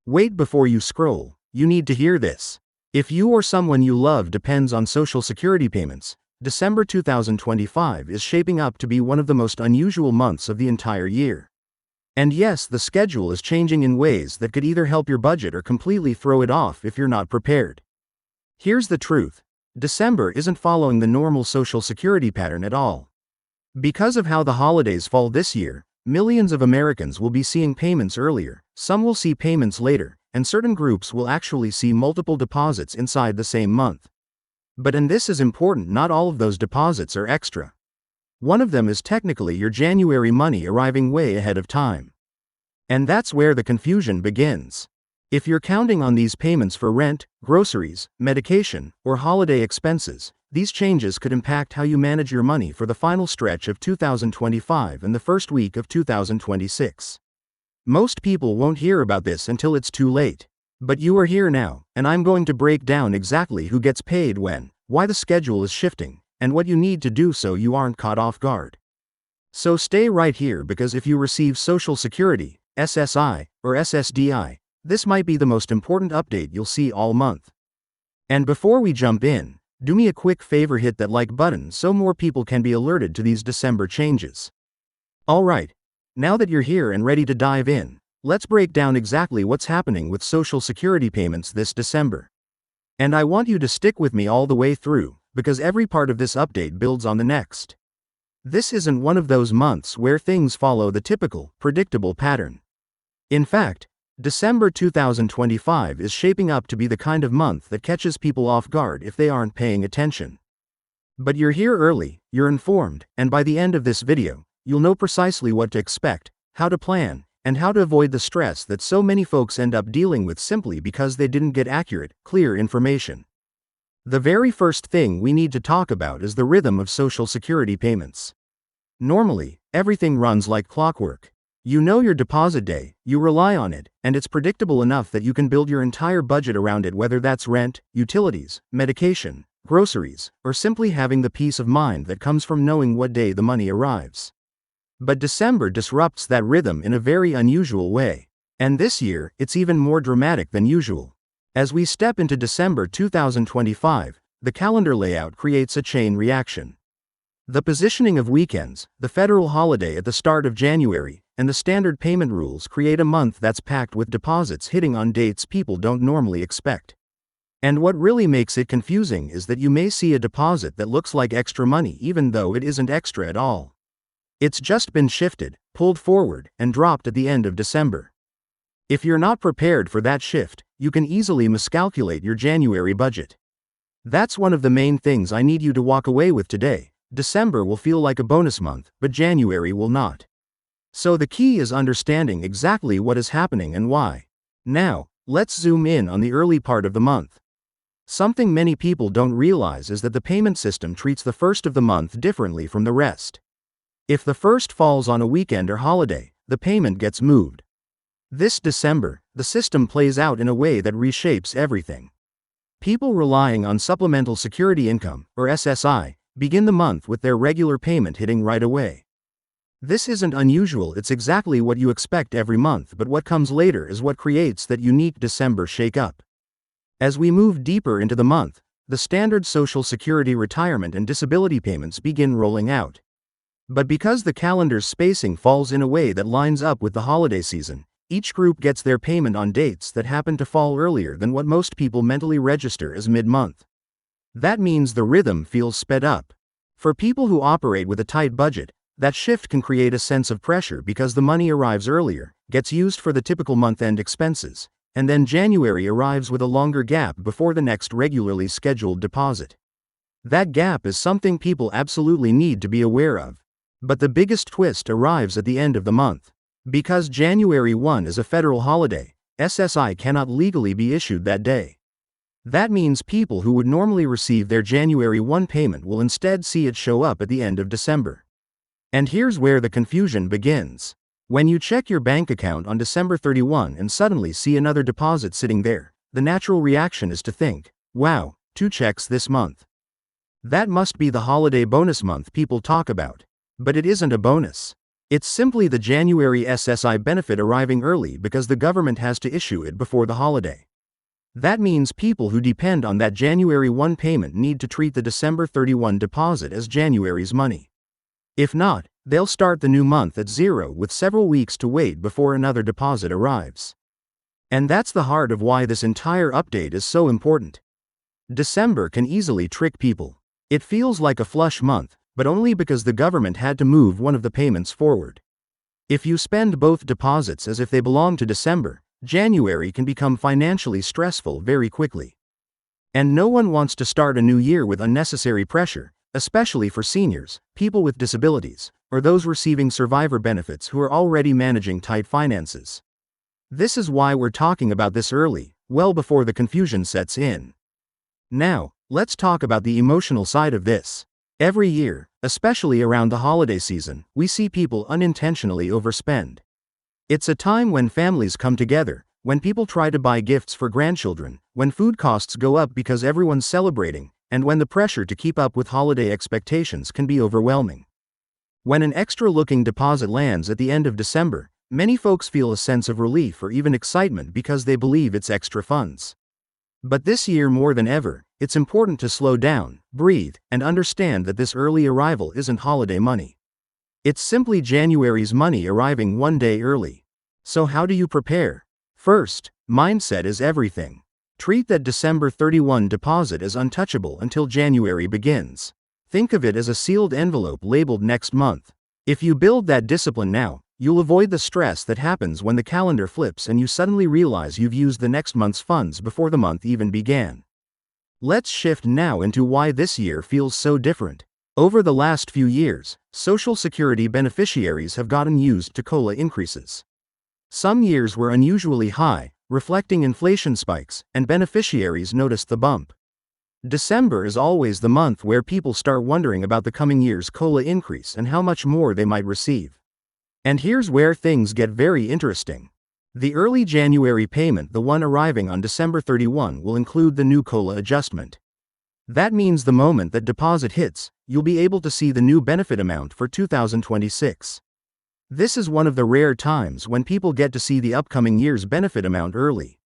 Wait before you scroll, you need to hear this. If you or someone you love depends on Social Security payments, December 2025 is shaping up to be one of the most unusual months of the entire year. And yes, the schedule is changing in ways that could either help your budget or completely throw it off if you're not prepared. Here's the truth. December isn't following the normal Social Security pattern at all. Because of how the holidays fall this year, millions of Americans will be seeing payments earlier, some will see payments later, and certain groups will actually see multiple deposits inside the same month. And this is important, not all of those deposits are extra. One of them is technically your January money arriving way ahead of time. And that's where the confusion begins. If you're counting on these payments for rent, groceries, medication, or holiday expenses, these changes could impact how you manage your money for the final stretch of 2025 and the first week of 2026. Most people won't hear about this until it's too late. But you are here now, and I'm going to break down exactly who gets paid when, why the schedule is shifting, and what you need to do so you aren't caught off guard. So stay right here, because if you receive Social Security, SSI, or SSDI, this might be the most important update you'll see all month. And before we jump in, do me a quick favor, hit that like button so more people can be alerted to these December changes. Alright, now that you're here and ready to dive in, let's break down exactly what's happening with Social Security payments this December. And I want you to stick with me all the way through, because every part of this update builds on the next. This isn't one of those months where things follow the typical, predictable pattern. In fact, December 2025 is shaping up to be the kind of month that catches people off guard if they aren't paying attention. But you're here early, you're informed, and by the end of this video, you'll know precisely what to expect, how to plan, and how to avoid the stress that so many folks end up dealing with simply because they didn't get accurate, clear information. The very first thing we need to talk about is the rhythm of Social Security payments. Normally, everything runs like clockwork. You know your deposit day, you rely on it, and it's predictable enough that you can build your entire budget around it, whether that's rent, utilities, medication, groceries, or simply having the peace of mind that comes from knowing what day the money arrives. But December disrupts that rhythm in a very unusual way. And this year, it's even more dramatic than usual. As we step into December 2025, the calendar layout creates a chain reaction. The positioning of weekends, the federal holiday at the start of January, and the standard payment rules create a month that's packed with deposits hitting on dates people don't normally expect. And what really makes it confusing is that you may see a deposit that looks like extra money even though it isn't extra at all. It's just been shifted, pulled forward, and dropped at the end of December. If you're not prepared for that shift, you can easily miscalculate your January budget. That's one of the main things I need you to walk away with today. December will feel like a bonus month, but January will not. So the key is understanding exactly what is happening and why. Now, let's zoom in on the early part of the month. Something many people don't realize is that the payment system treats the first of the month differently from the rest. If the first falls on a weekend or holiday, the payment gets moved. This December, the system plays out in a way that reshapes everything. People relying on Supplemental Security Income, or SSI, begin the month with their regular payment hitting right away. This isn't unusual, it's exactly what you expect every month, but what comes later is what creates that unique December shake-up. As we move deeper into the month, the standard Social Security retirement and disability payments begin rolling out. But because the calendar's spacing falls in a way that lines up with the holiday season, each group gets their payment on dates that happen to fall earlier than what most people mentally register as mid-month. That means the rhythm feels sped up. For people who operate with a tight budget, that shift can create a sense of pressure because the money arrives earlier, gets used for the typical month-end expenses, and then January arrives with a longer gap before the next regularly scheduled deposit. That gap is something people absolutely need to be aware of. But the biggest twist arrives at the end of the month. Because January 1 is a federal holiday, SSI cannot legally be issued that day. That means people who would normally receive their January 1 payment will instead see it show up at the end of December. And here's where the confusion begins. When you check your bank account on December 31 and suddenly see another deposit sitting there, the natural reaction is to think, wow, 2 checks this month. That must be the holiday bonus month people talk about. But it isn't a bonus. It's simply the January SSI benefit arriving early because the government has to issue it before the holiday. That means people who depend on that January 1 payment need to treat the December 31 deposit as January's money. If not, they'll start the new month at zero with several weeks to wait before another deposit arrives. And that's the heart of why this entire update is so important. December can easily trick people. It feels like a flush month, but only because the government had to move one of the payments forward. If you spend both deposits as if they belong to December, January can become financially stressful very quickly. And no one wants to start a new year with unnecessary pressure, especially for seniors, people with disabilities, or those receiving survivor benefits who are already managing tight finances. This is why we're talking about this early, well before the confusion sets in. Now, let's talk about the emotional side of this. Every year, especially around the holiday season, we see people unintentionally overspend. It's a time when families come together, when people try to buy gifts for grandchildren, when food costs go up because everyone's celebrating, and when the pressure to keep up with holiday expectations can be overwhelming. When an extra-looking deposit lands at the end of December, many folks feel a sense of relief or even excitement because they believe it's extra funds. But this year more than ever, it's important to slow down, breathe, and understand that this early arrival isn't holiday money. It's simply January's money arriving one day early. So how do you prepare? First, mindset is everything. Treat that December 31 deposit as untouchable until January begins. Think of it as a sealed envelope labeled next month. If you build that discipline now, you'll avoid the stress that happens when the calendar flips and you suddenly realize you've used the next month's funds before the month even began. Let's shift now into why this year feels so different. Over the last few years, Social Security beneficiaries have gotten used to COLA increases. Some years were unusually high, reflecting inflation spikes, and beneficiaries noticed the bump. December is always the month where people start wondering about the coming year's COLA increase and how much more they might receive. And here's where things get very interesting. The early January payment, the one arriving on December 31, will include the new COLA adjustment. That means the moment that deposit hits, you'll be able to see the new benefit amount for 2026. This is one of the rare times when people get to see the upcoming year's benefit amount early.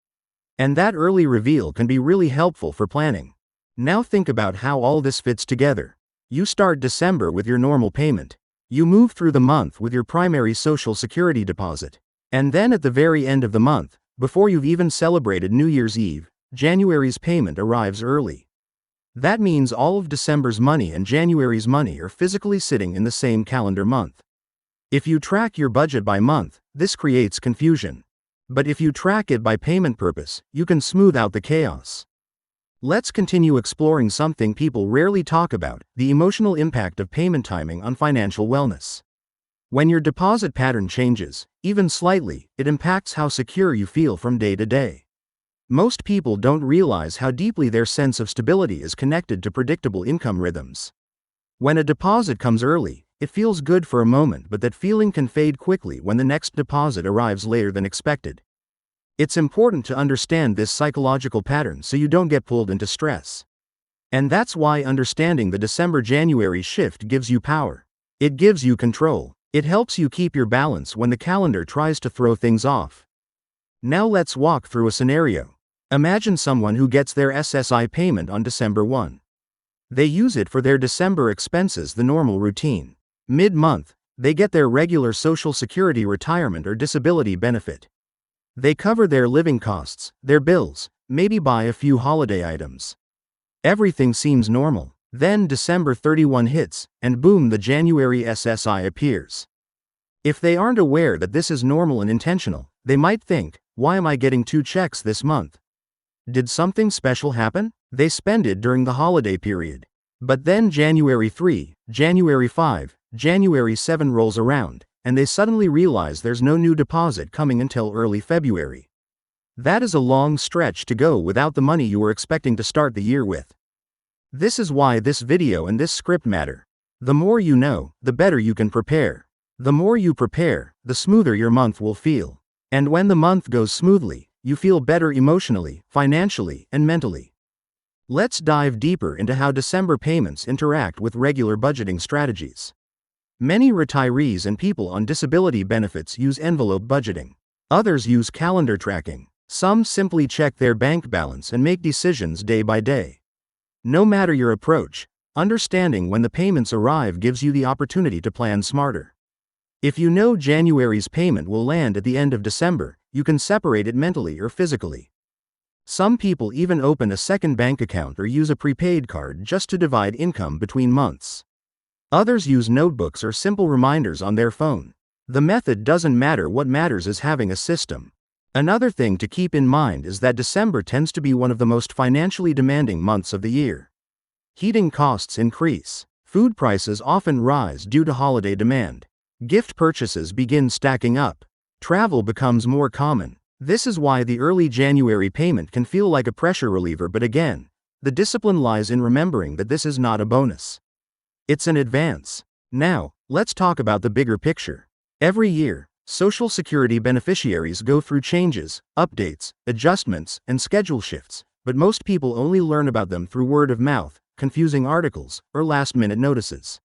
And that early reveal can be really helpful for planning. Now think about how all this fits together. You start December with your normal payment. You move through the month with your primary Social Security deposit. And then at the very end of the month, before you've even celebrated New Year's Eve, January's payment arrives early. That means all of December's money and January's money are physically sitting in the same calendar month. If you track your budget by month, this creates confusion. But if you track it by payment purpose, you can smooth out the chaos. Let's continue exploring something people rarely talk about: the emotional impact of payment timing on financial wellness. When your deposit pattern changes, even slightly, it impacts how secure you feel from day to day. Most people don't realize how deeply their sense of stability is connected to predictable income rhythms. When a deposit comes early, it feels good for a moment, but that feeling can fade quickly when the next deposit arrives later than expected. It's important to understand this psychological pattern so you don't get pulled into stress. And that's why understanding the December-January shift gives you power. It gives you control. It helps you keep your balance when the calendar tries to throw things off. Now let's walk through a scenario. Imagine someone who gets their SSI payment on December 1. They use it for their December expenses, the normal routine. Mid-month, they get their regular Social Security retirement or disability benefit. They cover their living costs, their bills, maybe buy a few holiday items. Everything seems normal. Then December 31 hits, and boom, the January SSI appears. If they aren't aware that this is normal and intentional, they might think, why am I getting 2 checks this month? Did something special happen? They spend it during the holiday period. But then January 3, January 5, January 7 rolls around, and they suddenly realize there's no new deposit coming until early February. That is a long stretch to go without the money you were expecting to start the year with. This is why this video and this script matter. The more you know, the better you can prepare. The more you prepare, the smoother your month will feel. And when the month goes smoothly, you feel better emotionally, financially, and mentally. Let's dive deeper into how December payments interact with regular budgeting strategies. Many retirees and people on disability benefits use envelope budgeting. Others use calendar tracking. Some simply check their bank balance and make decisions day by day. No matter your approach, understanding when the payments arrive gives you the opportunity to plan smarter. If you know January's payment will land at the end of December, you can separate it mentally or physically. Some people even open a second bank account or use a prepaid card just to divide income between months. Others use notebooks or simple reminders on their phone. The method doesn't matter. What matters is having a system. Another thing to keep in mind is that December tends to be one of the most financially demanding months of the year. Heating costs increase. Food prices often rise due to holiday demand. Gift purchases begin stacking up. Travel becomes more common. This is why the early January payment can feel like a pressure reliever, but again, the discipline lies in remembering that this is not a bonus. It's an advance. Now, let's talk about the bigger picture. Every year, Social Security beneficiaries go through changes, updates, adjustments, and schedule shifts, but most people only learn about them through word of mouth, confusing articles, or last-minute notices.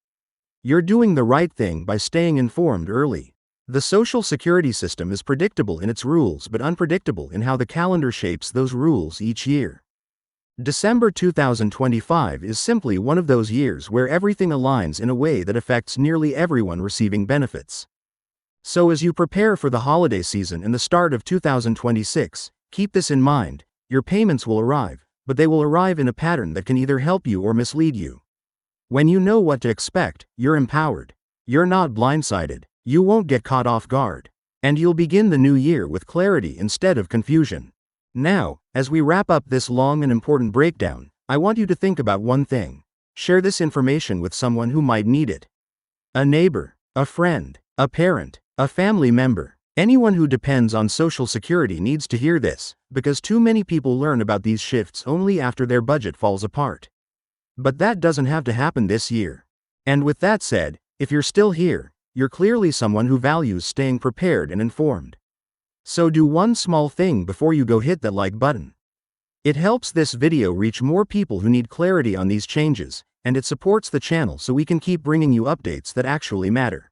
You're doing the right thing by staying informed early. The Social Security system is predictable in its rules but unpredictable in how the calendar shapes those rules each year. December 2025 is simply one of those years where everything aligns in a way that affects nearly everyone receiving benefits. So as you prepare for the holiday season and the start of 2026, keep this in mind: your payments will arrive, but they will arrive in a pattern that can either help you or mislead you. When you know what to expect, you're empowered. You're not blindsided. You won't get caught off guard. And you'll begin the new year with clarity instead of confusion. Now, as we wrap up this long and important breakdown, I want you to think about one thing. Share this information with someone who might need it. A neighbor, a friend, a parent, a family member. Anyone who depends on Social Security needs to hear this, because too many people learn about these shifts only after their budget falls apart. But that doesn't have to happen this year. And with that said, if you're still here, you're clearly someone who values staying prepared and informed. So do one small thing before you go: hit that like button. It helps this video reach more people who need clarity on these changes, and it supports the channel so we can keep bringing you updates that actually matter.